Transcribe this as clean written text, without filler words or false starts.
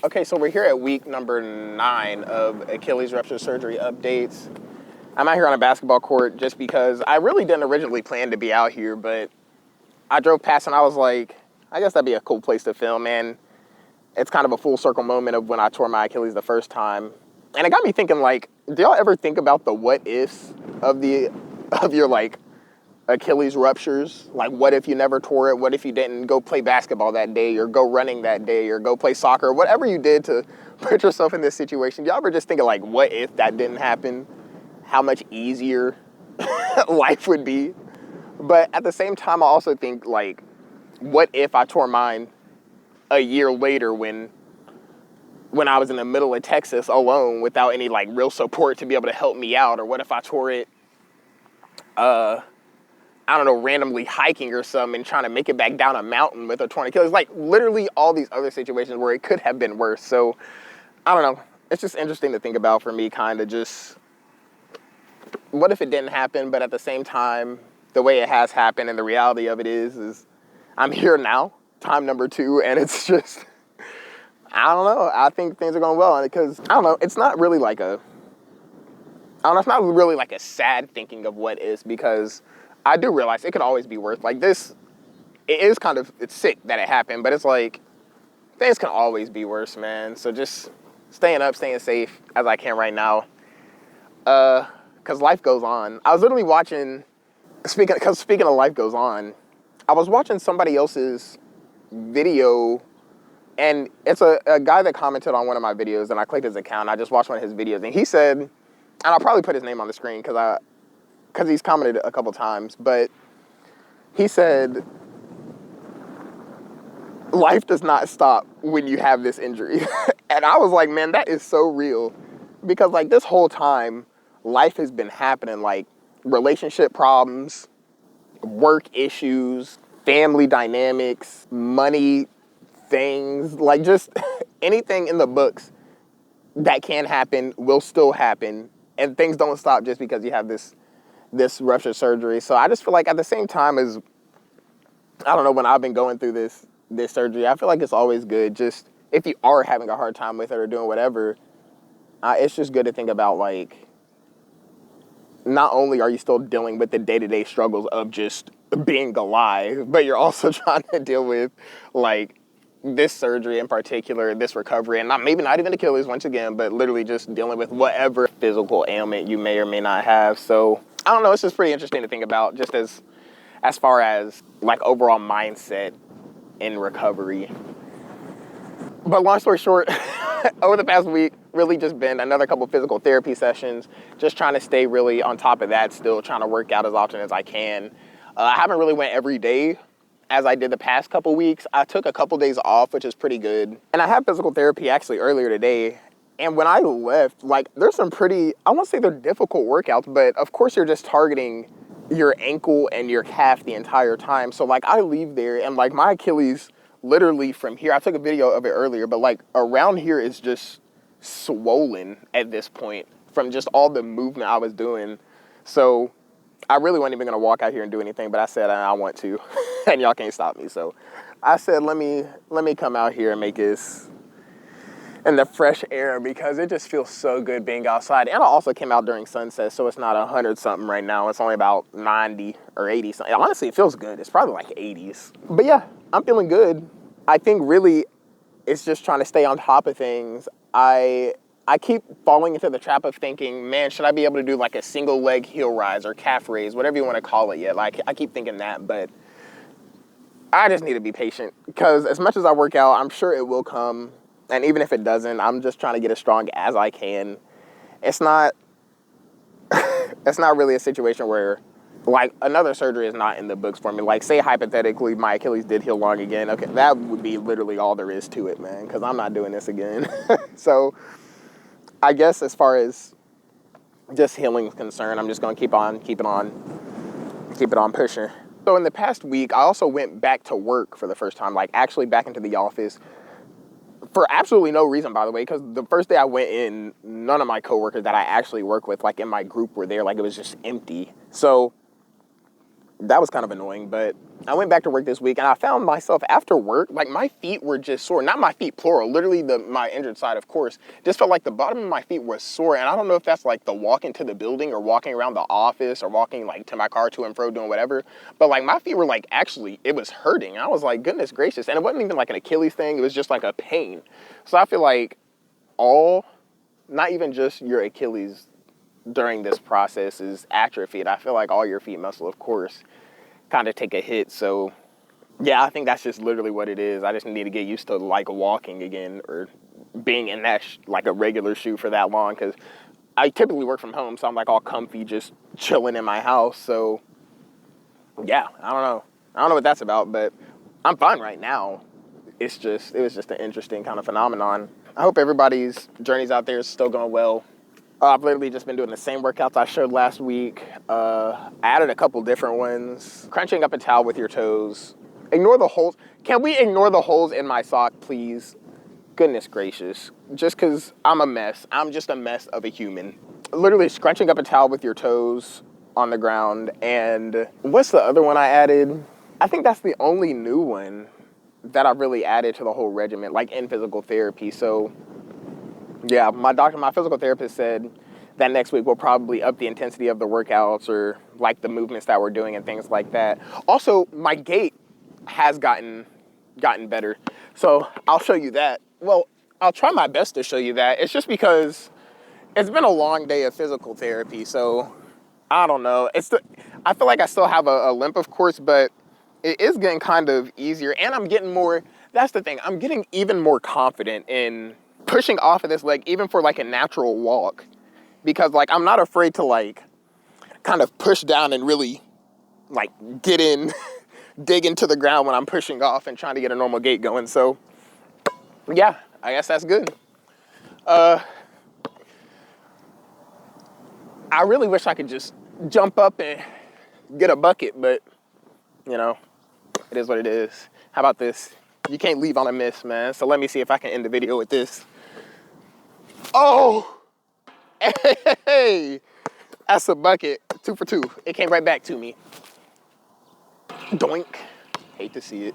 Okay, so we're here at week number 9 of Achilles Rupture surgery updates. I'm out here on a basketball court just because I really didn't originally plan to be out here, but I drove past and I was like, I guess that'd be a cool place to film, and it's kind of a full circle moment of when I tore my Achilles the first time. And it got me thinking, like, do y'all ever think about the what ifs of your like Achilles ruptures? Like, what if you never tore it? What if you didn't go play basketball that day, or go running that day, or go play soccer, whatever you did to put yourself in this situation? Y'all ever just thinking, like, what if that didn't happen? How much easier life would be? But at the same time, I also think, like, what if I tore mine a year later when I was in the middle of Texas alone without any, like, real support to be able to help me out? Or what if I tore it, I don't know, randomly hiking or something and trying to make it back down a mountain with a torn Achilles? Like, literally all these other situations where it could have been worse. So, I don't know. It's just interesting to think about for me, kind of just, what if it didn't happen? But at the same time, the way it has happened and the reality of it is I'm here now, time number 2, and it's just, I don't know. I think things are going well, because, I don't know, it's not really like a, I don't know, it's not really like a sad thinking of what is, because I do realize it could always be worse. Like, this, it is kind of, it's sick that it happened, but it's like, things can always be worse, man. So just staying up, staying safe as I can right now. Because life goes on. I was literally watching, speaking of life goes on, I was watching somebody else's video, and it's a guy that commented on one of my videos, and I clicked his account. I just watched one of his videos, and he said, and I'll probably put his name on the screen because he's commented a couple times, but he said, life does not stop when you have this injury. And I was like, man, that is so real. Because, like, this whole time, life has been happening, like relationship problems, work issues, family dynamics, money things, like just anything in the books that can happen will still happen. And things don't stop just because you have this rupture surgery. So I just feel like at the same time as, I don't know, when I've been going through this surgery, I feel like it's always good, just if you are having a hard time with it or doing whatever, it's just good to think about, like, not only are you still dealing with the day-to-day struggles of just being alive, but you're also trying to deal with, like, this surgery in particular, this recovery, and maybe not even Achilles once again, but literally just dealing with whatever physical ailment you may or may not have. So I don't know, it's just pretty interesting to think about, just as far as, like, overall mindset in recovery. But long story short, over the past week, really just been another couple physical therapy sessions, just trying to stay really on top of that, still trying to work out as often as I can. I haven't really went every day as I did the past couple weeks. I took a couple days off, which is pretty good. And I had physical therapy actually earlier today. And when I left, like, there's some pretty, I won't say they're difficult workouts, but of course you're just targeting your ankle and your calf the entire time. So, like, I leave there and, like, my Achilles literally from here, I took a video of it earlier, but, like, around here is just swollen at this point from just all the movement I was doing. So I really wasn't even gonna walk out here and do anything, but I said I want to, and y'all can't stop me. So I said, let me come out here and make this in the fresh air, because it just feels so good being outside. And I also came out during sunset, so it's not 100 something right now. It's only about 90 or 80 something. Honestly, it feels good. It's probably like 80s. But yeah, I'm feeling good. I think really it's just trying to stay on top of things. I keep falling into the trap of thinking, man, should I be able to do like a single leg heel rise or calf raise, whatever you want to call it yet? Like, I keep thinking that, but I just need to be patient, because as much as I work out, I'm sure it will come. And even if it doesn't, I'm just trying to get as strong as I can. It's not, it's not really a situation where, like, another surgery is not in the books for me. Like, say hypothetically my Achilles did heal long again. Okay, that would be literally all there is to it, man, because I'm not doing this again. So I guess as far as just healing is concerned, I'm just going to keep it on pushing. So in the past week, I also went back to work for the first time, like actually back into the office, for absolutely no reason, by the way, because the first day I went in, none of my coworkers that I actually work with, like in my group, were there. Like, it was just empty. So that was kind of annoying. But I went back to work this week and I found myself after work, like my feet were just sore. Not my feet, plural, literally my injured side, of course. Just felt like the bottom of my feet was sore. And I don't know if that's like the walking to the building or walking around the office or walking like to my car to and fro doing whatever. But like my feet were like, actually, it was hurting. I was like, goodness gracious. And it wasn't even like an Achilles thing. It was just like a pain. So I feel like not even just your Achilles during this process is atrophied. I feel like all your feet muscle, of course, kind of take a hit. So yeah, I think that's just literally what it is. I just need to get used to like walking again or being in that like a regular shoe for that long, because I typically work from home, so I'm like all comfy just chilling in my house. So yeah, I don't know what that's about, but I'm fine right now. It was just an interesting kind of phenomenon. I hope everybody's journeys out there is still going well. I've literally just been doing the same workouts I showed last week. I added a couple different ones. Crunching up a towel with your toes. Ignore the holes. Can we ignore the holes in my sock, please? Goodness gracious. Just because I'm a mess. I'm just a mess of a human. Literally scrunching up a towel with your toes on the ground. And what's the other one I added? I think that's the only new one that I've really added to the whole regimen, like in physical therapy. So yeah, my physical therapist said that next week we'll probably up the intensity of the workouts or like the movements that we're doing and things like that. Also, my gait has gotten better. So I'll show you that. Well, I'll try my best to show you that. It's just because it's been a long day of physical therapy. So I don't know. I feel like I still have a limp, of course, but it is getting kind of easier. And I'm getting more, that's the thing, I'm getting even more confident in pushing off of this leg, even for like a natural walk. Because like, I'm not afraid to like kind of push down and really like get in, dig into the ground when I'm pushing off and trying to get a normal gait going. So yeah, I guess that's good. I really wish I could just jump up and get a bucket, but you know, it is what it is. How about this? You can't leave on a miss, man. So let me see if I can end the video with this. Oh, hey, that's a bucket. 2 for 2. It came right back to me. Doink. Hate to see it.